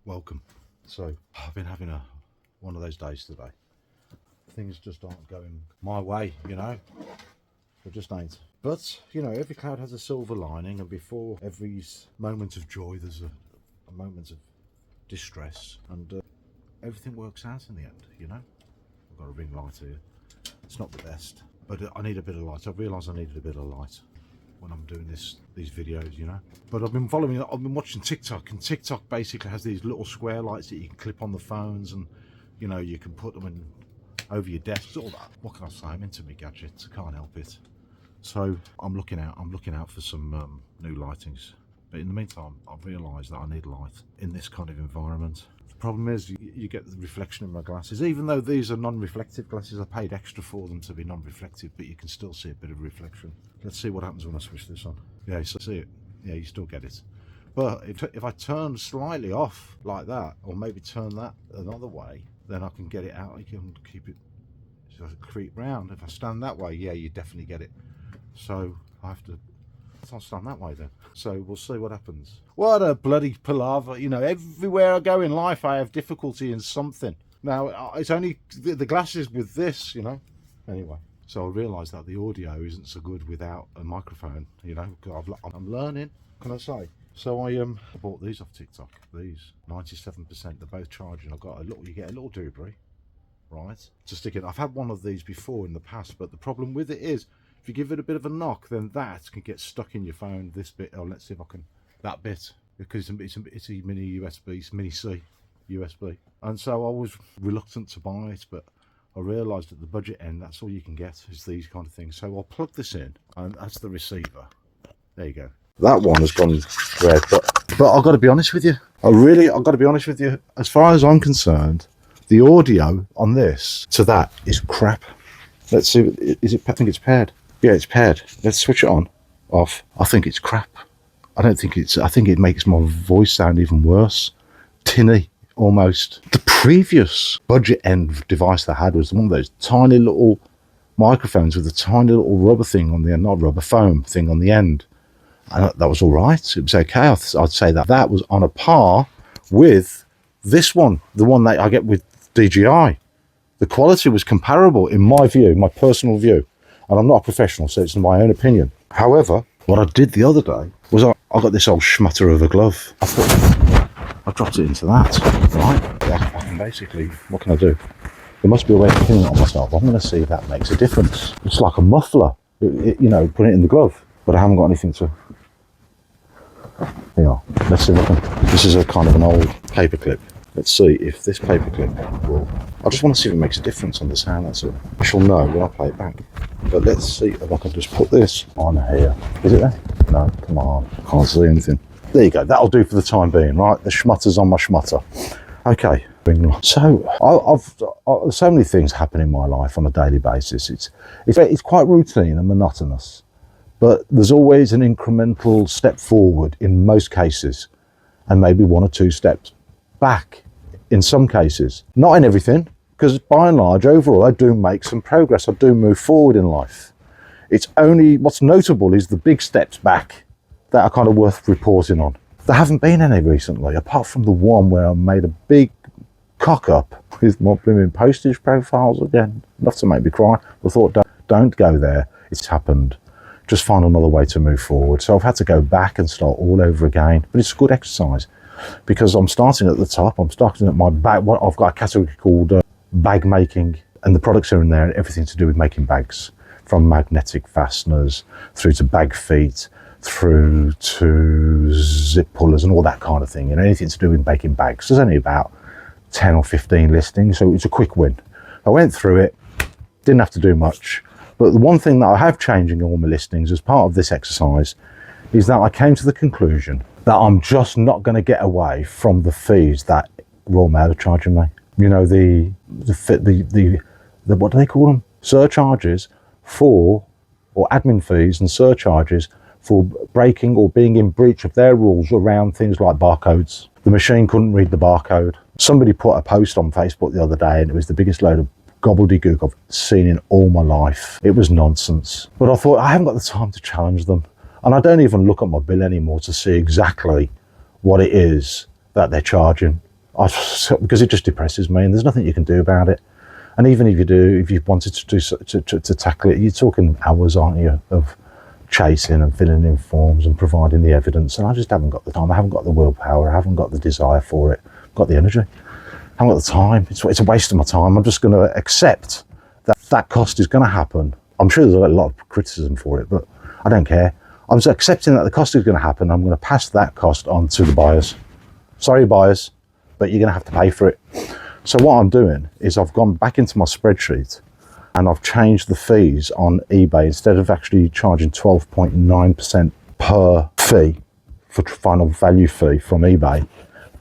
welcome. So I've been having one of those days today. Things just aren't going my way, you know. They just ain't. But you know, every cloud has a silver lining, and before every moment of joy, there's a moment of distress, and everything works out in the end. You know, I've got a ring light here. It's not the best, but I need a bit of light. I realised I needed a bit of light when I'm doing these videos, you know. But I've been watching TikTok, and TikTok basically has these little square lights that you can clip on the phones, and you know, you can put them in over your desks, all that. What can I say? I'm into me gadgets. I can't help it. So I'm looking out for some new lightings. But in the meantime, I've realised that I need light in this kind of environment. The problem is you get the reflection in my glasses. Even though these are non-reflective glasses, I paid extra for them to be non-reflective, but you can still see a bit of reflection. Let's see what happens when I switch this on. Yeah, you still see it. Yeah, you still get it. But if I turn slightly off like that, or maybe turn that another way, then I can get it out. I can keep it so I creep round. If I stand that way, yeah, you definitely get it. So I'll stand that way then. So we'll see what happens. What a bloody palaver. You know, everywhere I go in life, I have difficulty in something. Now, it's only the glasses with this, you know. Anyway, so I realised that the audio isn't so good without a microphone, you know. I'm learning, can I say? So I bought these off TikTok. These 97%. They're both charging. You get a little doobry, right, to stick in. I've had one of these before in the past, but the problem with it is, if you give it a bit of a knock, then that can get stuck in your phone. This bit, let's see if I can, that bit, because it's a mini USB, mini C USB. And so I was reluctant to buy it, but I realised at the budget end, that's all you can get is these kind of things. So I'll plug this in, and that's the receiver. There you go. That one has gone red, but I've got to be honest with you. I've got to be honest with you. As far as I'm concerned, the audio on this to that is crap. Let's see, I think it's paired. Yeah, it's paired. Let's switch it on, off. I think it's crap. I think it makes my voice sound even worse. Tinny, almost. The previous budget end device they had was one of those tiny little microphones with a tiny little rubber thing on the end, not rubber, foam thing on the end. And that was all right. It was okay. I'd say that was on a par with this one, the one that I get with DJI. The quality was comparable in my view, my personal view. And I'm not a professional, so it's my own opinion. However, what I did the other day was I got this old Schmutter of a glove. I thought, I dropped it into that, right? I can basically, what can I do? There must be a way of pinning it on myself. I'm going to see if that makes a difference. It's like a muffler, you know, put it in the glove. But I haven't got anything to... Here, let's see if I can... This is a kind of an old paper clip. Let's see if this paperclip will... I just want to see if it makes a difference on the sound, that's all. I shall know when I play it back. But let's see if I can just put this on here. Is it there? No, come on. Can't see anything. There you go. That'll do for the time being, right? The Schmutter's on my Schmutter. Okay. So, I've so many things happen in my life on a daily basis. It's quite routine and monotonous. But there's always an incremental step forward in most cases. And maybe one or two steps back in some cases. Not in everything, because by and large, overall, I do make some progress. I do move forward in life. It's only, what's notable is the big steps back that are kind of worth reporting on. There haven't been any recently, apart from the one where I made a big cock up with my blooming postage profiles again. Enough to make me cry. I thought, don't go there. It's happened. Just find another way to move forward. So I've had to go back and start all over again, but it's a good exercise. Because I'm starting at the top, I'm starting at my bag. I've got a category called bag making, and the products are in there, everything to do with making bags, from magnetic fasteners through to bag feet, through to zip pullers and all that kind of thing, and anything to do with making bags. There's only about 10 or 15 listings, so it's a quick win. I went through it, didn't have to do much, but the one thing that I have changed in all my listings as part of this exercise is that I came to the conclusion that I'm just not going to get away from the fees that Royal Mail are charging me. You know, the what do they call them? Surcharges or admin fees and surcharges for breaking or being in breach of their rules around things like barcodes. The machine couldn't read the barcode. Somebody put a post on Facebook the other day, and it was the biggest load of gobbledygook I've seen in all my life. It was nonsense. But I thought, I haven't got the time to challenge them. And I don't even look at my bill anymore to see exactly what it is that they're charging. because it just depresses me, and there's nothing you can do about it. And even if you do, if you wanted to do to tackle it, you're talking hours, aren't you, of chasing and filling in forms and providing the evidence. And I just haven't got the time. I haven't got the willpower. I haven't got the desire for it. I've got the energy. I haven't got the time. It's a waste of my time. I'm just going to accept that that cost is going to happen. I'm sure there's a lot of criticism for it, but I don't care. I'm just accepting that the cost is going to happen. I'm going to pass that cost on to the buyers. Sorry, buyers, but you're going to have to pay for it. So what I'm doing is I've gone back into my spreadsheet and I've changed the fees on eBay. Instead of actually charging 12.9% per fee for final value fee from eBay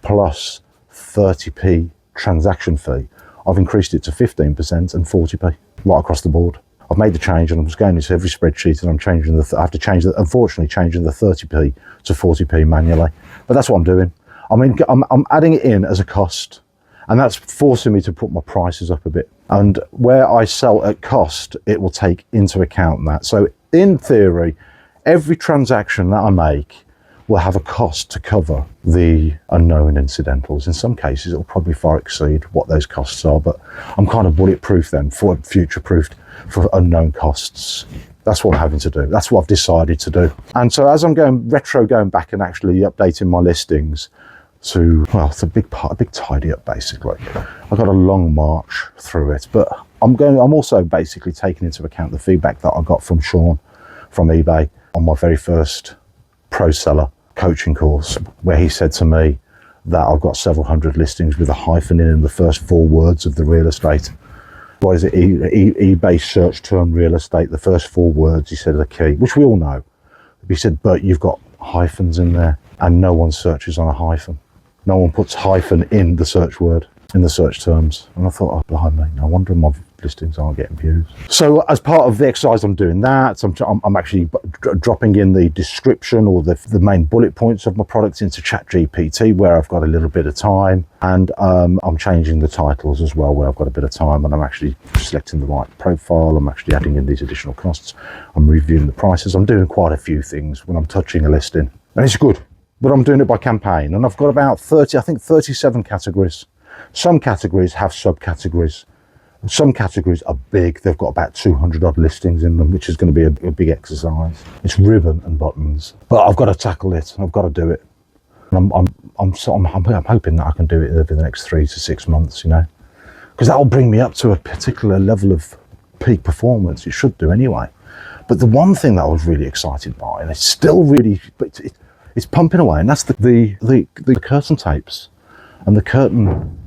plus 30p transaction fee, I've increased it to 15% and 40p right across the board. I've made the change, and I'm just going into every spreadsheet and I'm changing I have to change unfortunately changing the 30p to 40p manually. But that's what I'm doing. I mean, I'm adding it in as a cost, and that's forcing me to put my prices up a bit. And where I sell at cost, it will take into account that. So in theory, every transaction that I make will have a cost to cover the unknown incidentals. In some cases, it'll probably far exceed what those costs are, but I'm kind of bulletproof then, for future-proofed for unknown costs. That's what I'm having to do. That's what I've decided to do. And so as I'm going back and actually updating my listings to, well, it's a big tidy up basically. I've got a long march through it, but I'm also basically taking into account the feedback that I got from Sean from eBay on my very first pro seller coaching course, where he said to me that I've got several hundred listings with a hyphen in the first 4 words of the real estate. What is it? eBay search term real estate. The first 4 words, he said, are the key, which we all know. He said, but you've got hyphens in there, and no one searches on a hyphen. No one puts hyphen in the search word, in the search terms. And I thought, oh, blimey, no wonder my listings aren't getting views. So as part of the exercise, I'm doing that. I'm actually dropping in the description or the main bullet points of my products into ChatGPT, where I've got a little bit of time. And I'm changing the titles as well, where I've got a bit of time, and I'm actually selecting the right profile. I'm actually adding in these additional costs. I'm reviewing the prices. I'm doing quite a few things when I'm touching a listing, and it's good. But I'm doing it by campaign, and I've got about 37 categories. Some categories have subcategories. Some categories are big. They've got about 200 odd listings in them, which is going to be a big exercise. It's ribbon and buttons, but I've got to tackle it. I've got to do it. And I'm hoping that I can do it over the next 3 to 6 months, you know, because that will bring me up to a particular level of peak performance. It should do anyway. But the one thing that I was really excited by, and it's still really, but it's pumping away, and that's the curtain tapes and the curtain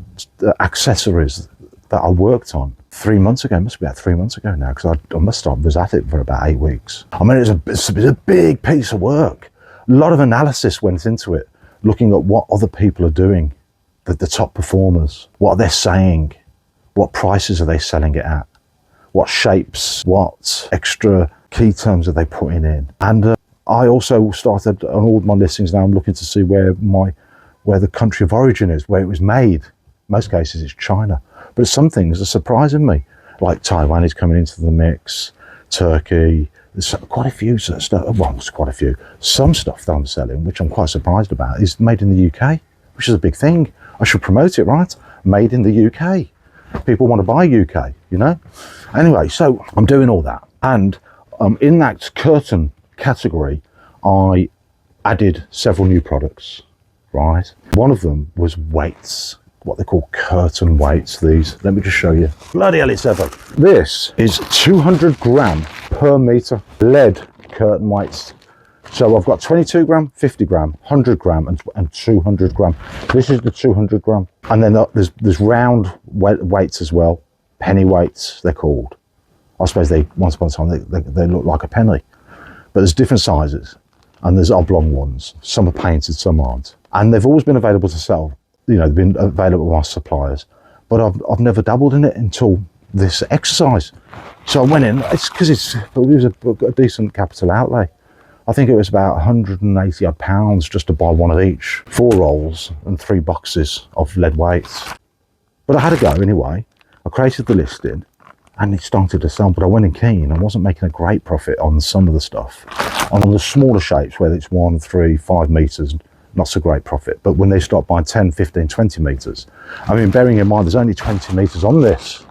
accessories that I worked on 3 months ago. It must be about 3 months ago now, because I was at it for about 8 weeks. I mean, it's a big piece of work. A lot of analysis went into it, looking at what other people are doing, the top performers, what they're saying, what prices are they selling it at, what shapes, what extra key terms are they putting in. And I also started on all my listings now. I'm looking to see where the country of origin is, where it was made. Most cases it's China, but some things are surprising me, like Taiwan is coming into the mix, Turkey. There's quite a few stuff. Well, it's quite a few. Some stuff that I'm selling, which I'm quite surprised about, is made in the UK, which is a big thing. I should promote it, right? Made in the UK. People want to buy UK, you know. Anyway, so I'm doing all that, and in that curtain category, I added several new products, right? One of them was weights, what they call curtain weights. These, let me just show you. Bloody hell, it's heavy. This is 200 gram per meter lead curtain weights. So I've got 22 gram, 50 gram, 100 gram, and 200 gram. This is the 200 gram. And then there's round weights as well, penny weights, they're called. I suppose once upon a time, they look like a penny. But there's different sizes, and there's oblong ones. Some are painted, some aren't. And they've always been available to sell. You know, they've been available with my suppliers, but I've never dabbled in it until this exercise. So I went in. It's because it was a decent capital outlay. I think it was about 180 odd pounds just to buy one of each, 4 rolls and 3 boxes of lead weights. But I had to go anyway. I created the listing, and it started to sell, but I went in keen. I wasn't making a great profit on some of the stuff. And on the smaller shapes, whether it's 1, 3, 5 meters, not so great profit. But when they start buying 10, 15, 20 meters, I mean, bearing in mind there's only 20 meters on this,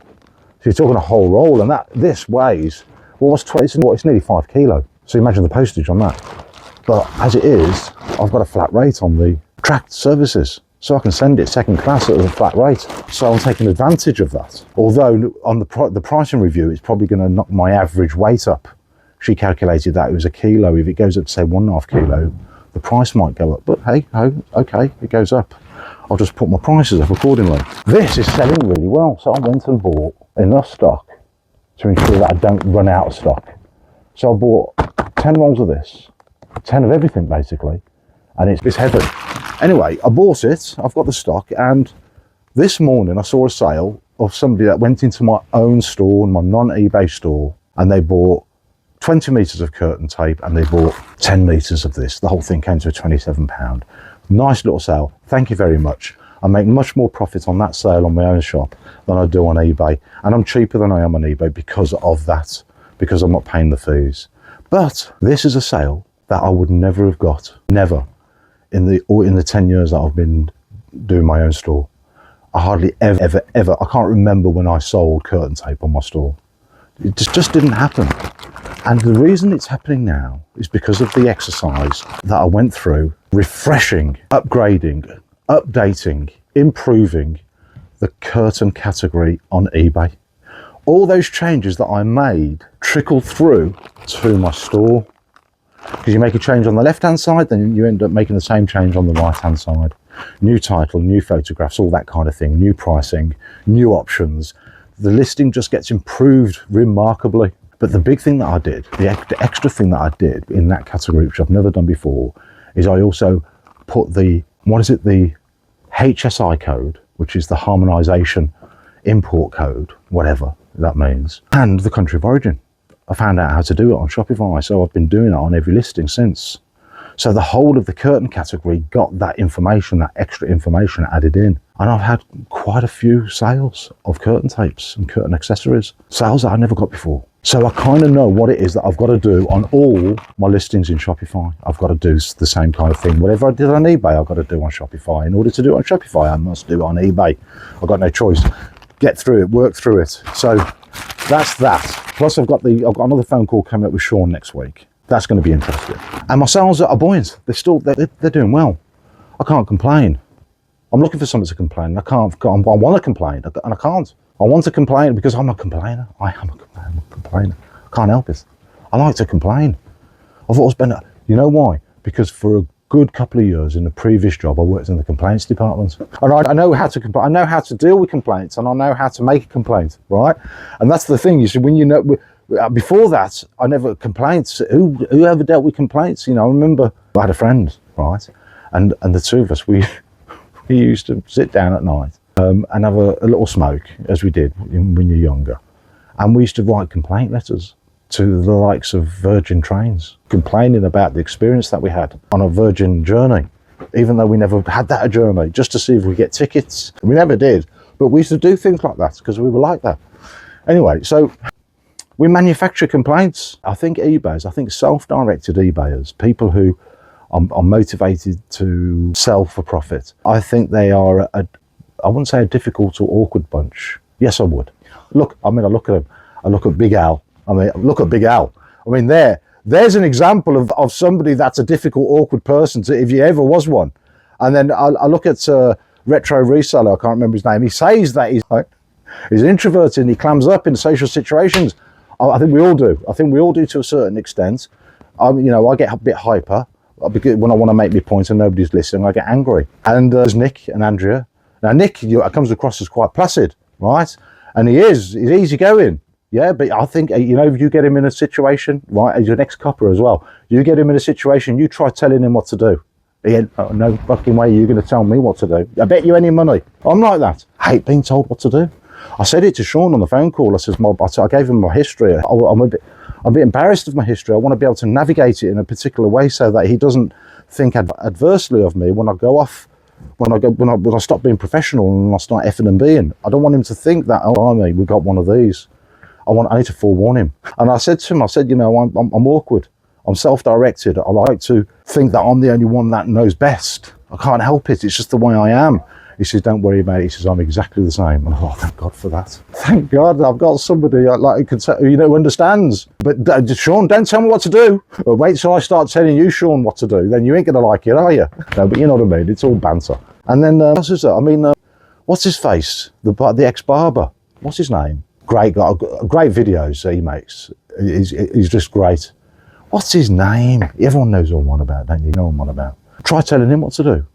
so you're talking a whole roll, and this weighs, well, it's nearly 5 kilo. So imagine the postage on that. But as it is, I've got a flat rate on the tracked services, so I can send it second class at a flat rate. So I'm taking advantage of that. Although on the pricing review, it's probably going to knock my average weight up. She calculated that it was a kilo. If it goes up to say 1.5 kilo, the price might go up. But hey, okay, it goes up. I'll just put my prices up accordingly. This is selling really well. So I went and bought enough stock to ensure that I don't run out of stock. So I bought 10 rolls of this, 10 of everything basically, and it's heavy. Anyway, I bought it, I've got the stock, and this morning I saw a sale of somebody that went into my own store, my non-eBay store, and they bought 20 meters of curtain tape and they bought 10 meters of this. The whole thing came to £27. Nice little sale, thank you very much. I make much more profit on that sale on my own shop than I do on eBay, and I'm cheaper than I am on eBay because of that, because I'm not paying the fees. But this is a sale that I would never have got, never, in the 10 years that I've been doing my own store. I hardly ever, I can't remember when I sold curtain tape on my store. It just didn't happen. And the reason it's happening now is because of the exercise that I went through, refreshing, upgrading, updating, improving the curtain category on eBay. All those changes that I made trickled through to my store. Because you make a change on the left hand side, then you end up making the same change on the right hand side. New title, new photographs, all that kind of thing, new pricing, new options. The listing just gets improved remarkably. But the big thing that I did, the extra thing that I did in that category, which I've never done before, is I also put the HSI code, which is the harmonization import code, whatever that means, and the country of origin. I found out how to do it on Shopify, so I've been doing it on every listing since. So the whole of the curtain category got that information, that extra information added in. And I've had quite a few sales of curtain tapes and curtain accessories, sales that I never got before. So I kind of know what it is that I've got to do on all my listings in Shopify. I've got to do the same kind of thing. Whatever I did on eBay, I've got to do on Shopify. In order to do it on Shopify, I must do it on eBay. I've got no choice. Get through it, work through it. So that's that. Plus I've got another phone call coming up with Sean next week. That's going to be interesting. And my sales are buoyant. They're doing well. I can't complain. I'm looking for something to complain. I want to complain, and I can't. I want to complain because I'm a complainer. I am a complainer. I can't help it. I like to complain. I've always been, you know why? Because for a good couple of years in the previous job, I worked in the complaints department. And I know how to complain. I know how to deal with complaints, and I know how to make a complaint, right? And that's the thing. You see, when you know, before that, I never complaints. Who ever dealt with complaints? You know, I remember I had a friend, right? And the two of us, we used to sit down at night and have a little smoke, as we did when you're younger. And we used to write complaint letters to the likes of Virgin Trains, complaining about the experience that we had on a Virgin journey, even though we never had that journey, just to see if we get tickets. We never did, but we used to do things like that because we were like that. Anyway, so we manufacture complaints. I think self-directed eBayers, people who are motivated to sell for profit, I think they are I wouldn't say a difficult or awkward bunch. Yes, I would. Look, I look at them. I look at Big Al. Look at Big Al. There's an example of somebody that's a difficult, awkward person, if you ever was one. And then I look at Retro Reseller, I can't remember his name. He says that he's introverted and he clams up in social situations. I think we all do. I think we all do to a certain extent. I get a bit hyper when I want to make my point and nobody's listening. I get angry. And there's Nick and Andrea. Now Nick comes across as quite placid, right? And he's easygoing. Yeah, but I think, if you get him in a situation, right, as your ex-copper as well, you get him in a situation, you try telling him what to do. No fucking way you're going to tell me what to do. I bet you any money. I'm like that. I hate being told what to do. I said it to Sean on the phone call. I gave him my history. I'm a bit embarrassed of my history. I want to be able to navigate it in a particular way so that he doesn't think adversely of me when I go off. When I stop being professional and I start effing and being. I don't want him to think that, we got one of these. I need to forewarn him. And I said to him, I'm awkward. I'm self-directed. I like to think that I'm the only one that knows best. I can't help it. It's just the way I am. He says, don't worry about it. He says, I'm exactly the same. And oh, thank God for that. Thank God I've got somebody who understands. But Sean, don't tell me what to do. Or wait till I start telling you, Sean, what to do. Then you ain't going to like it, are you? No, but you know what I mean. It's all banter. And then, what's his face? The ex-barber. What's his name? Great guy. Great videos he makes. He's just great. What's his name? Everyone knows what I'm on about, don't you? You know what I'm on about. Try telling him what to do.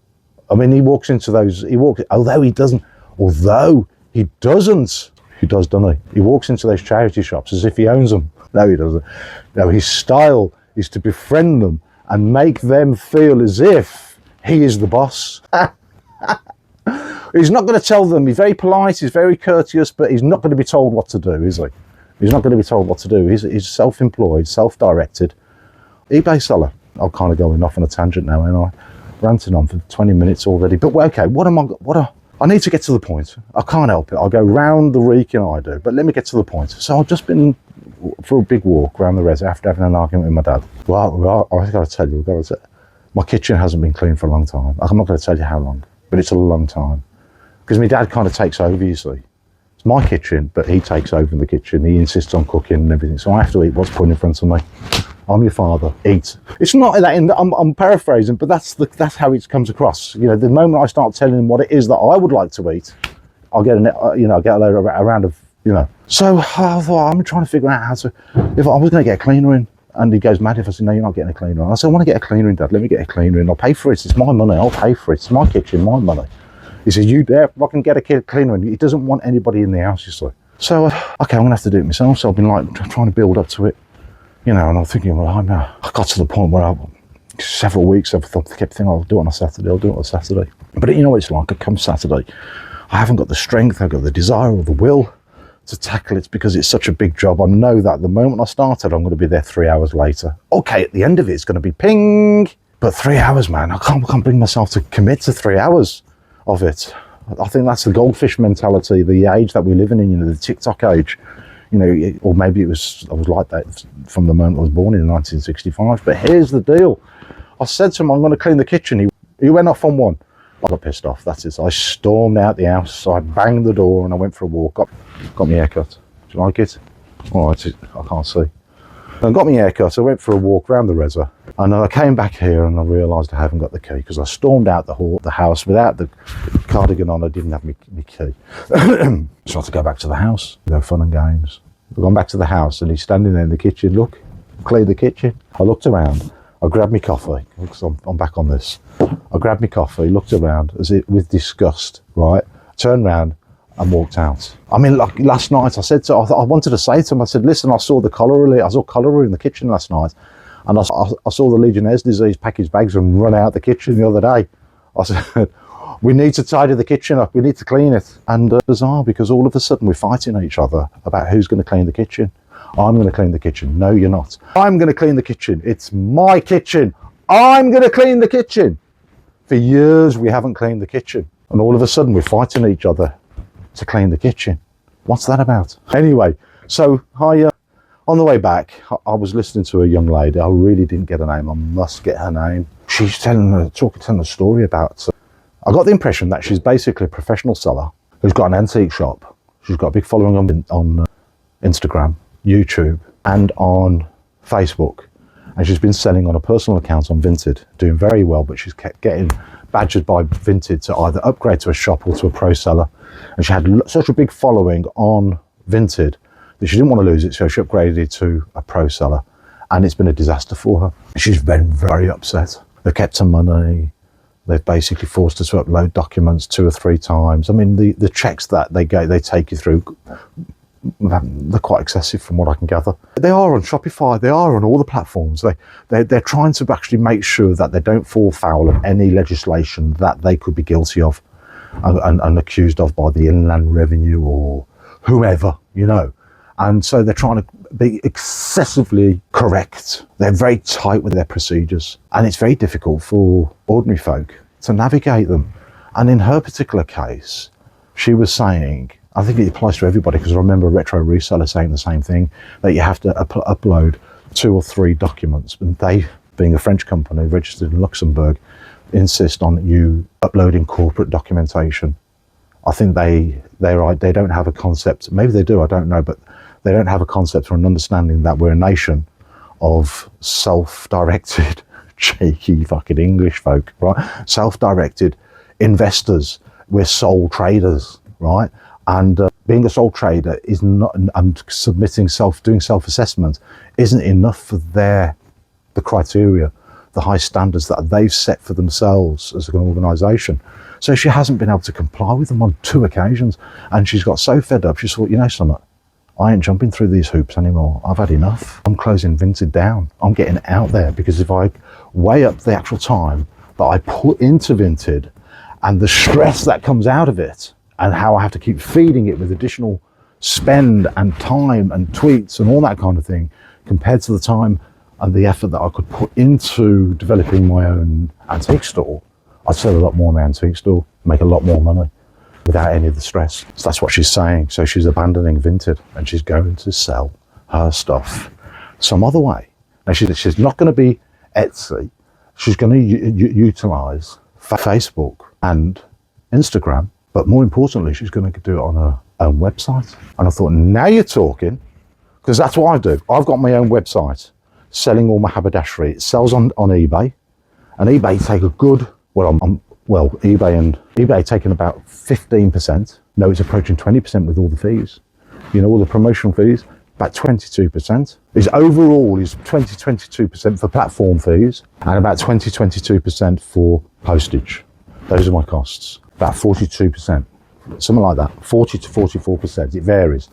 I mean, he walks into those, although he doesn't, he does, doesn't he? He walks into those charity shops as if he owns them. No, he doesn't. No, his style is to befriend them and make them feel as if he is the boss. He's not going to tell them. He's very polite, he's very courteous, but he's not going to be told what to do, is he? He's not going to be told what to do. He's self-employed, self-directed. eBay seller. I'm kind of going off on a tangent now, ain't I? Ranting on for 20 minutes already. But okay, I need to get to the point. I can't help it. I'll go round the reek, I do. But let me get to the point. So I've just been for a big walk around the res after having an argument with my dad. Well, I've got to tell you, my kitchen hasn't been cleaned for a long time. I'm not going to tell you how long, but it's a long time. Because my dad kind of takes over, you see. It's my kitchen, but he takes over in the kitchen. He insists on cooking and everything. So I have to eat what's put in front of me. I'm your father, eat. It's not that, I'm paraphrasing, but that's how it comes across. You know, the moment I start telling him what it is that I would like to eat, I'll get a round of, So I thought, I'm trying to figure out how to, if I was going to get a cleaner in, and he goes mad if I say, no, you're not getting a cleaner in. I said, I want to get a cleaner in, Dad, let me get a cleaner in. I'll pay for it, it's my money, I'll pay for it. It's my kitchen, my money. He says, you there, I can get a cleaner in. He doesn't want anybody in the house, you see. So, okay, I'm going to have to do it myself. So I've been trying to build up to it. And I'm thinking, well, I got to the point where several weeks I've kept thinking, I'll do it on a Saturday. But you know what it's like, it comes Saturday, I haven't got the strength, I've got the desire or the will to tackle it because it's such a big job. I know that the moment I started, I'm going to be there 3 hours later. Okay, at the end of it, it's going to be ping, but 3 hours, man, I can't bring myself to commit to 3 hours of it. I think that's the Goldfish mentality, the age that we live in, the TikTok age. Or maybe I was like that from the moment I was born in 1965. But here's the deal. I said to him, I'm going to clean the kitchen. He went off on one. I got pissed off, that's it. So I stormed out the house. So I banged the door and I went for a walk. Got my hair cut. Do you like it? Oh, I can't see. I got my hair cut. I went for a walk around the reservoir. And I came back here and I realised I haven't got the key because I stormed out the house without the cardigan on. I didn't have my key. So I had to go back to the house. Fun and games. I've gone back to the house and he's standing there in the kitchen. Look, clean the kitchen. I looked around. I grabbed my coffee because I'm back on this. I grabbed my coffee, looked around with disgust, right? Turned around and walked out. I mean, like last night, I wanted to say to him, I said, listen, I saw cholera in the kitchen last night. And I saw the Legionnaire's disease package bags and run out the kitchen the other day. I said, we need to tidy the kitchen up. We need to clean it. And bizarre, because all of a sudden we're fighting each other about who's going to clean the kitchen. I'm going to clean the kitchen. No, you're not. I'm going to clean the kitchen. It's my kitchen. I'm going to clean the kitchen. For years, we haven't cleaned the kitchen. And all of a sudden, we're fighting each other to clean the kitchen. What's that about? Anyway, so on the way back, I was listening to a young lady. I really didn't get her name. I must get her name. She's telling a story about... I got the impression that she's basically a professional seller who's got an antique shop. She's got a big following on Instagram, YouTube, and on Facebook. And she's been selling on a personal account on Vinted, doing very well, but she's kept getting badgered by Vinted to either upgrade to a shop or to a pro seller. And she had such a big following on Vinted that she didn't want to lose it, so she upgraded to a pro seller. And it's been a disaster for her. She's been very upset. They've kept her money. They've basically forced her to upload documents 2 or 3 times. I mean, the checks that they take you through, they're quite excessive from what I can gather. They are on Shopify, they are on all the platforms. They're trying to actually make sure that they don't fall foul of any legislation that they could be guilty of and accused of by the Inland Revenue or whoever, And so they're trying to be excessively correct. They're very tight with their procedures. And it's very difficult for ordinary folk to navigate them. And in her particular case, she was saying, I think it applies to everybody because I remember a retro reseller saying the same thing, that you have to upload 2 or 3 documents, and they, being a French company registered in Luxembourg, insist on you uploading corporate documentation. I think they don't have a concept, maybe they do, I don't know, but they don't have a concept or an understanding that we're a nation of self-directed, cheeky fucking English folk, right? Self-directed investors. We're sole traders, right? And being a sole trader is not, and doing self-assessment isn't enough for the criteria, the high standards that they've set for themselves as an organisation. So she hasn't been able to comply with them on 2 occasions, and she's got so fed up, she thought, you know something, I ain't jumping through these hoops anymore. I've had enough. I'm closing Vinted down. I'm getting out there, because if I weigh up the actual time that I put into Vinted and the stress that comes out of it, and how I have to keep feeding it with additional spend and time and tweets and all that kind of thing, compared to the time and the effort that I could put into developing my own antique store, I'd sell a lot more in my antique store, make a lot more money without any of the stress. So that's what she's saying. So she's abandoning Vinted and she's going to sell her stuff some other way. Now she's not going to be Etsy. She's going to utilize Facebook and Instagram, but more importantly, she's going to do it on her own website. And I thought, now you're talking, because that's what I do. I've got my own website selling all my haberdashery. It sells on eBay, and eBay take a good, eBay taking about 15%. No, it's approaching 20% with all the fees. You know, all the promotional fees, about 22%. Overall is 22% for platform fees and about 22% for postage. Those are my costs. About 42%, something like that, 40 to 44%, it varies.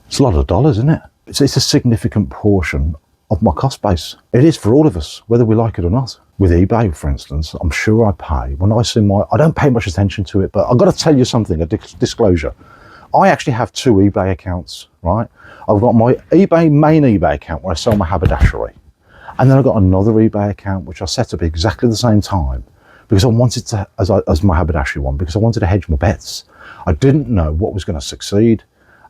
It's a lot of dollars, isn't it? It's a significant portion of my cost base. It is for all of us, whether we like it or not. With eBay, for instance, I'm sure I pay, I don't pay much attention to it, but I've got to tell you something, a disclosure. I actually have 2 eBay accounts, right? I've got my main eBay account where I sell my haberdashery. And then I've got another eBay account, which I set up exactly the same time, because I wanted to, as my haberdashery one, because I wanted to hedge my bets. I didn't know what was going to succeed.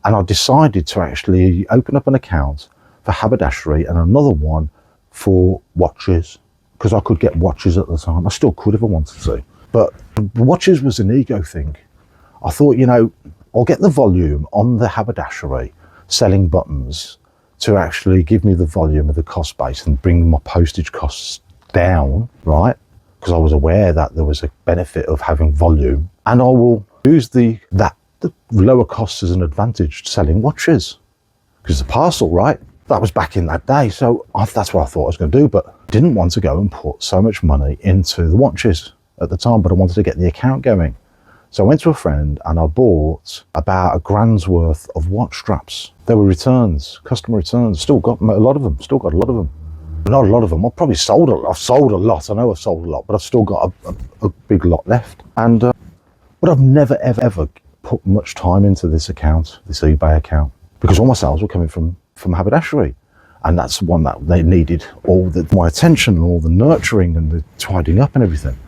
And I decided to actually open up an account for haberdashery and another one for watches, because I could get watches at the time. I still could if I wanted to. But watches was an ego thing. I thought, you know, I'll get the volume on the haberdashery selling buttons to actually give me the volume of the cost base and bring my postage costs down, right? Because I was aware that there was a benefit of having volume, and I will use the lower costs as an advantage selling watches, because the parcel, right? That was back in that day, so that's what I thought I was going to do, but didn't want to go and put so much money into the watches at the time, but I wanted to get the account going. So I went to a friend and I bought about £1,000's worth of watch straps. There were returns, customer returns. Still got a lot of them. Not a lot of them. I've probably sold a lot. I've sold a lot. I know I've sold a lot, but I've still got a big lot left. And but I've never ever put much time into this account, this eBay account, because all my sales were coming from haberdashery, and that's the one that they needed all my attention and all the nurturing and the tidying up and everything.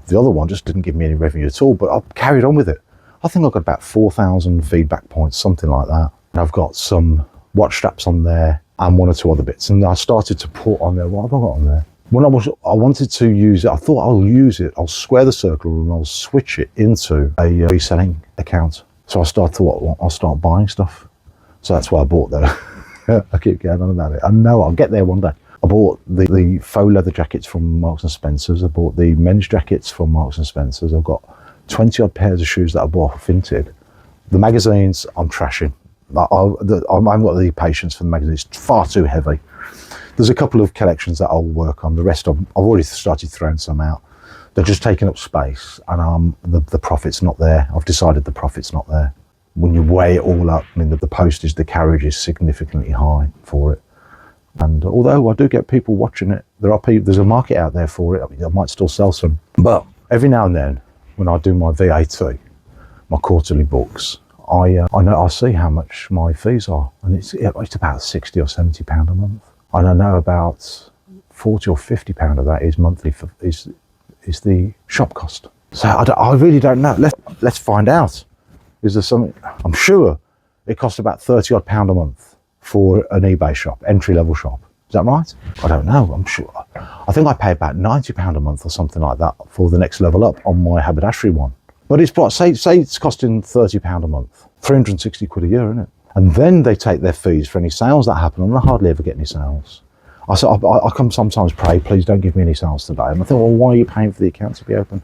The other one just didn't give me any revenue at all, but I carried on with it. I think I've got about 4,000 feedback points, something like that. And I've got some watch straps on there and 1 or 2 other bits. And I started to put on there, what have I got on there? When I wanted to use it, I thought I'll use it, I'll square the circle and I'll switch it into a reselling account. So I I'll start buying stuff. So that's why I bought that. I keep going on about it. I know I'll get there one day. I bought the faux leather jackets from Marks and Spencer's. I bought the men's jackets from Marks and Spencer's. I've got 20 odd pairs of shoes that I bought off Vinted. The magazines, I'm trashing. I haven't got the patience for the magazines. It's far too heavy. There's a couple of collections that I'll work on. The rest of them, I've already started throwing some out. They're just taking up space, and the profit's not there. I've decided the profit's not there. When you weigh it all up, I mean, the postage, the carriage is significantly high for it. And although I do get people watching it, there's a market out there for it. I might still sell some. But every now and then, when I do my VAT, my quarterly books, I see how much my fees are, and it's about £60 or £70 a month. And I know about £40 or £50 of that is monthly is the shop cost. So I really don't know. Let's find out. Is there something? I'm sure it costs about £30 odd a month for an eBay shop, entry-level shop. Is that right? I don't know, I'm sure. I think I pay about £90 a month or something like that for the next level up on my haberdashery one. But it's, say it's costing £30 a month, 360 quid a year, isn't it? And then they take their fees for any sales that happen, and I hardly ever get any sales. I come sometimes pray, please don't give me any sales today. And I think, well, why are you paying for the account to be open?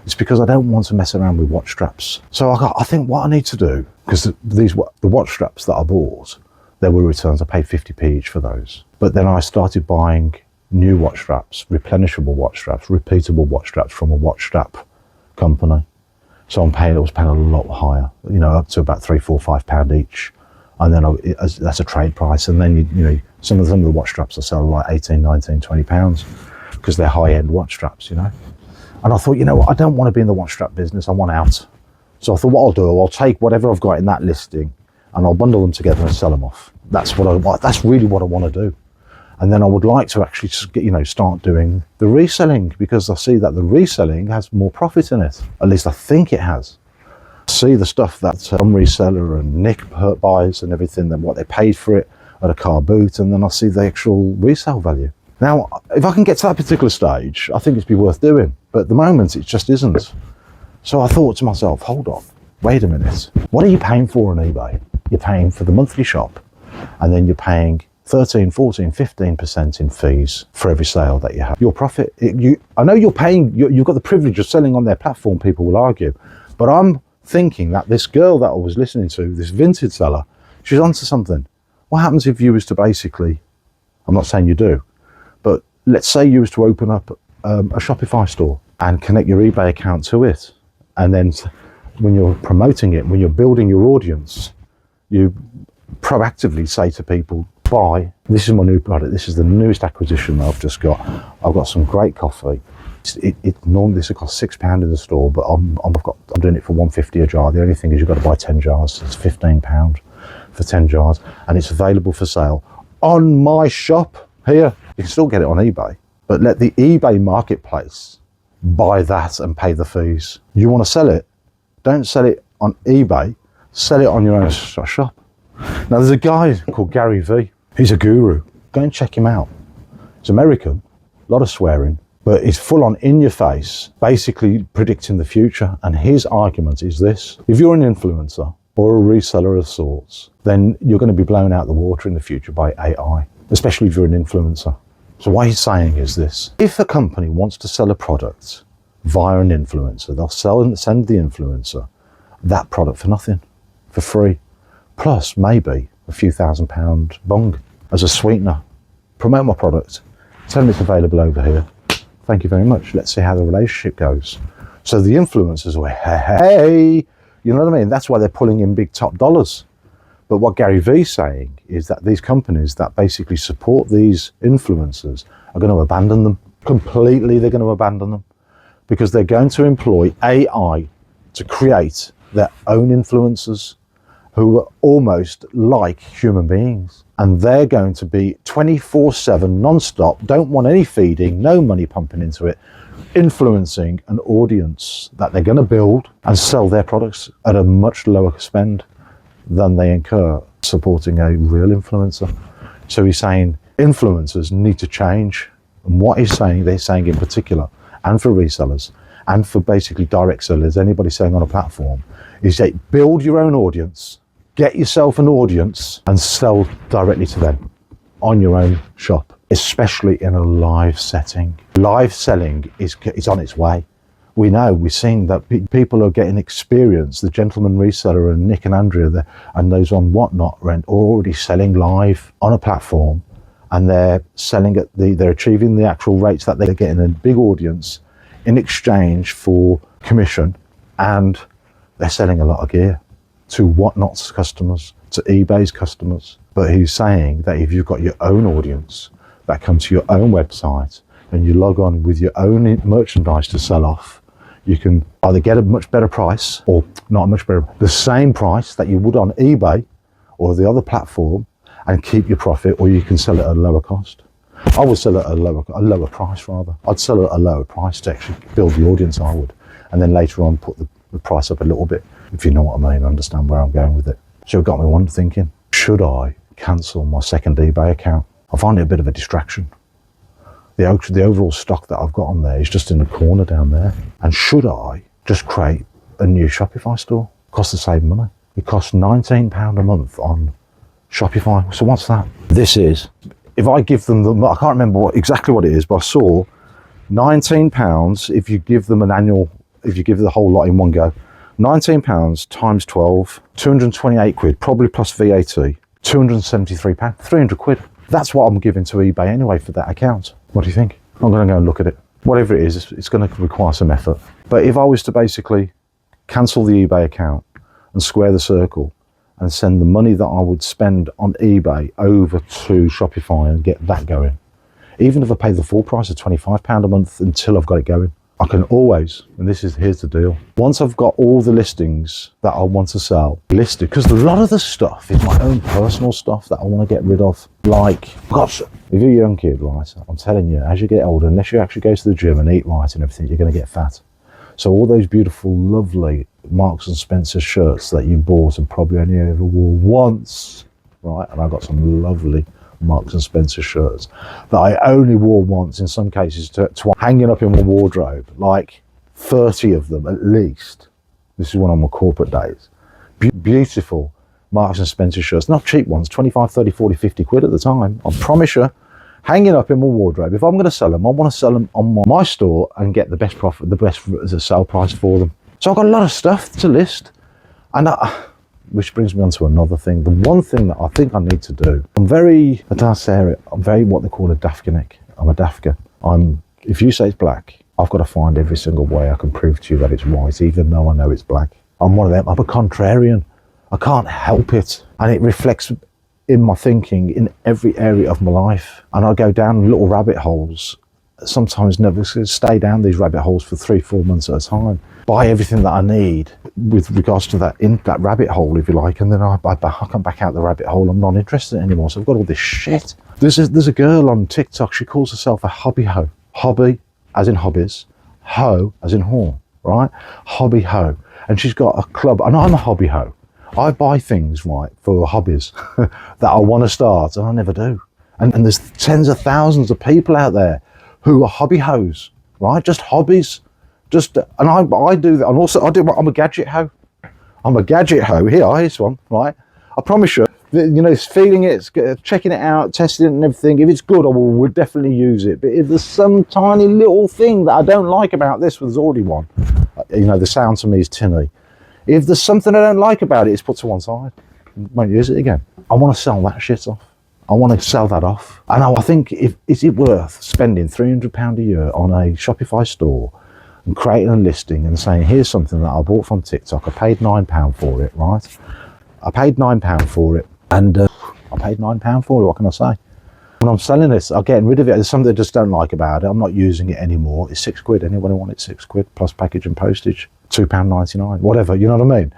It's because I don't want to mess around with watch straps. So I think what I need to do, because the watch straps that I bought, there were returns. I paid 50p each for those. But then I started buying new watch straps, replenishable watch straps, repeatable watch straps from a watch strap company. So I was paying a lot higher, up to about £3, £4, £5 each. And then that's a trade price. And then, some of the watch straps I sell like 18, 19, £20 because they're high-end watch straps, And I thought, what, I don't want to be in the watch strap business. I want out. So I thought, what I'll do, I'll take whatever I've got in that listing and I'll bundle them together and sell them off. That's really what I want to do. And then I would like to actually just start doing the reselling, because I see that the reselling has more profit in it. At least I think it has. I see the stuff that some Reseller and Nick buys and everything, then what they paid for it at a car boot, and then I see the actual resale value. Now, if I can get to that particular stage, I think it'd be worth doing. But at the moment, it just isn't. So I thought to myself, hold on, wait a minute. What are you paying for on eBay? You're paying for the monthly shop, and then you're paying 13, 14, 15% in fees for every sale that you have. Your profit, I know you're paying, you've got the privilege of selling on their platform, people will argue, but I'm thinking that this girl that I was listening to, this Vinted seller, she's onto something. What happens if you was to basically, I'm not saying you do, but let's say you was to open up a Shopify store and connect your eBay account to it, and then when you're promoting it, when you're building your audience, you proactively say to people, buy, this is my new product, this is the newest acquisition that I've just got. I've got some great coffee. Normally this will cost £6 in the store, but I'm doing it for £1.50 a jar. The only thing is you've got to buy 10 jars. It's £15 for 10 jars, and it's available for sale on my shop here. You can still get it on eBay, but let the eBay marketplace buy that and pay the fees. You want to sell it? Don't sell it on eBay. Sell it on your own shop. Now there's a guy called Gary V. He's a guru. Go and check him out. He's American, a lot of swearing, but he's full on in your face, basically predicting the future. And his argument is this: if you're an influencer or a reseller of sorts, then you're going to be blown out the water in the future by AI, especially if you're an influencer. So what he's saying is this: if a company wants to sell a product via an influencer, they'll send the influencer that product for nothing, for free, plus maybe a few £1,000 bung as a sweetener. Promote my product, tell them it's available over here. Thank you very much. Let's see how the relationship goes. So the influencers were, hey, you know what I mean? That's why they're pulling in big top dollars. But what Gary V's saying is that these companies that basically support these influencers are going to abandon them completely. They're going to abandon them because they're going to employ AI to create their own influencers who are almost like human beings. And they're going to be 24/7 non-stop, don't want any feeding, no money pumping into it, influencing an audience that they're going to build and sell their products at a much lower spend than they incur supporting a real influencer. So he's saying influencers need to change. And what he's saying, they're saying in particular, and for resellers, and for basically direct sellers, anybody selling on a platform, is that build your own audience, get yourself an audience and sell directly to them on your own shop, especially in a live setting. Live selling is on its way. We know, we've seen that people are getting experience. The Gentleman Reseller and Nick and Andrea and those on Whatnot Rent are already selling live on a platform, and they're selling at they're achieving the actual rates that they're getting a big audience in exchange for commission, and they're selling a lot of gear to Whatnot's customers, to eBay's customers. But he's saying that if you've got your own audience that come to your own website and you log on with your own merchandise to sell off, you can either get a much better price, or not much better, the same price that you would on eBay or the other platform, and keep your profit, or you can sell it at a lower cost. I would sell it at a lower price rather. I'd sell it at a lower price to actually build the audience, I would. And then later on put the price up a little bit, if you know what I mean, understand where I'm going with it. So it got me thinking, should I cancel my second eBay account. I find it a bit of a distraction. The overall stock that I've got on there is just in the corner down there. And should I just create a new Shopify store? It costs the same money. It costs £19 a month on Shopify. So what's that? This is, if I give them I can't remember exactly what it is, but I saw £19 if you give them an annual, if you give the whole lot in one go. £19 times 12, 228 quid, probably plus VAT, £273, 300 quid. That's what I'm giving to eBay anyway for that account. What do you think? I'm going to go and look at it. Whatever it is, it's going to require some effort. But if I was to basically cancel the eBay account and square the circle and send the money that I would spend on eBay over to Shopify and get that going, even if I pay the full price of £25 a month until I've got it going, I can always, and here's the deal, once I've got all the listings that I want to sell listed, because a lot of the stuff is my own personal stuff that I want to get rid of. Like, gosh, if you're a young kid, right, I'm telling you, as you get older, unless you actually go to the gym and eat right and everything, you're going to get fat. So all those beautiful, lovely Marks and Spencer shirts that you bought and probably only ever wore once, right, and I got some lovely Marks and Spencer shirts that I only wore once, in some cases hanging up in my wardrobe, like 30 of them at least. This is one of my corporate days. Beautiful Marks and Spencer shirts, not cheap ones, 25, 30, 40, 50 quid at the time, I promise you, hanging up in my wardrobe. If I'm going to sell them, I want to sell them on my store and get the best profit, the best sale price for them. So I've got a lot of stuff to list, and which brings me on to another thing. The one thing that I think I need to do, I'm very what they call a dafkanik. I'm a dafka. If you say it's black, I've got to find every single way I can prove to you that it's white, even though I know it's black. I'm one of them. I'm a contrarian. I can't help it. And it reflects in my thinking in every area of my life. And I go down little rabbit holes, sometimes never stay down these rabbit holes for 3-4 months at a time. Buy everything that I need with regards to that rabbit hole, if you like, and then I come back out the rabbit hole. I'm not interested anymore. So I've got all this shit. There's a girl on TikTok. She calls herself a hobby hoe. Hobby, as in hobbies. Hoe, as in whore. Right? Hobby hoe. And she's got a club. And I'm a hobby hoe. I buy things, right, for hobbies that I want to start, and I never do. And there's tens of thousands of people out there who are hobby hoes, right? Just hobbies. And I do that. And also, I'm a gadget hoe. I'm a gadget hoe. Here's one, right? I promise you, feeling it, checking it out, testing it and everything. If it's good, I will definitely use it. But if there's some tiny little thing that I don't like about this, well, there's already one. The sound to me is tinny. If there's something I don't like about it, it's put to one side. Won't use it again. I want to sell that shit off. I want to sell that off. And I think, is it worth spending £300 a year on a Shopify store and creating a listing and saying, here's something that I bought from TikTok. I paid £9 for it, right? I paid £9 for it, and I paid £9 for it. What can I say? When I'm selling this, I'm getting rid of it. There's something I just don't like about it. I'm not using it anymore. It's £6. Anyone who want it, £6 plus package and postage, £2.99, whatever. You know what I mean?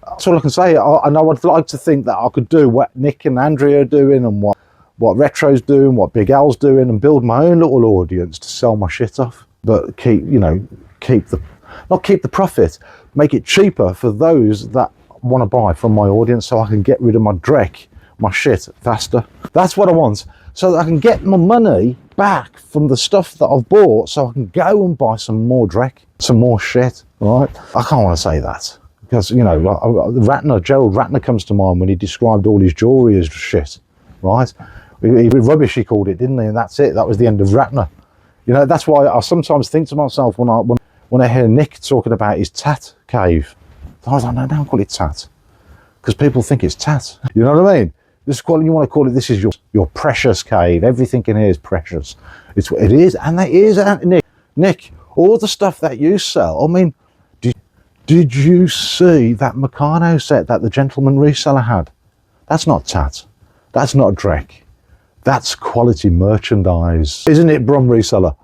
That's all I can say. And I would like to think that I could do what Nick and Andrea are doing, and what Retro's doing, what Big Al's doing, and build my own little audience to sell my shit off. But keep the profit, make it cheaper for those that want to buy from my audience, so I can get rid of my dreck, my shit faster. That's what I want, so that I can get my money back from the stuff that I've bought, so I can go and buy some more dreck, some more shit, right? I can't want to say that, because, Gerald Ratner comes to mind when he described all his jewellery as shit, right? Rubbish, he called it, didn't he? And that's it. That was the end of Ratner. That's why I sometimes think to myself when I hear Nick talking about his tat cave, I was like, no, don't call it tat, because people think it's tat. You know what I mean? You want to call it, this is your precious cave. Everything in here is precious. It is, and that is, Nick, all the stuff that you sell. I mean, did you see that Meccano set that the gentleman reseller had? That's not tat. That's not dreck. That's quality merchandise. Isn't it, Brum Reseller?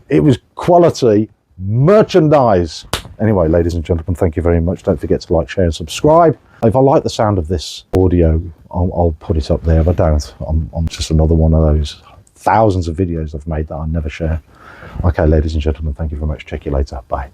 It was quality merchandise. Anyway, ladies and gentlemen, thank you very much. Don't forget to like, share and subscribe. If I like the sound of this audio, I'll put it up there. If I don't, I'm just another one of those thousands of videos I've made that I never share. Okay, ladies and gentlemen, thank you very much. Check you later. Bye.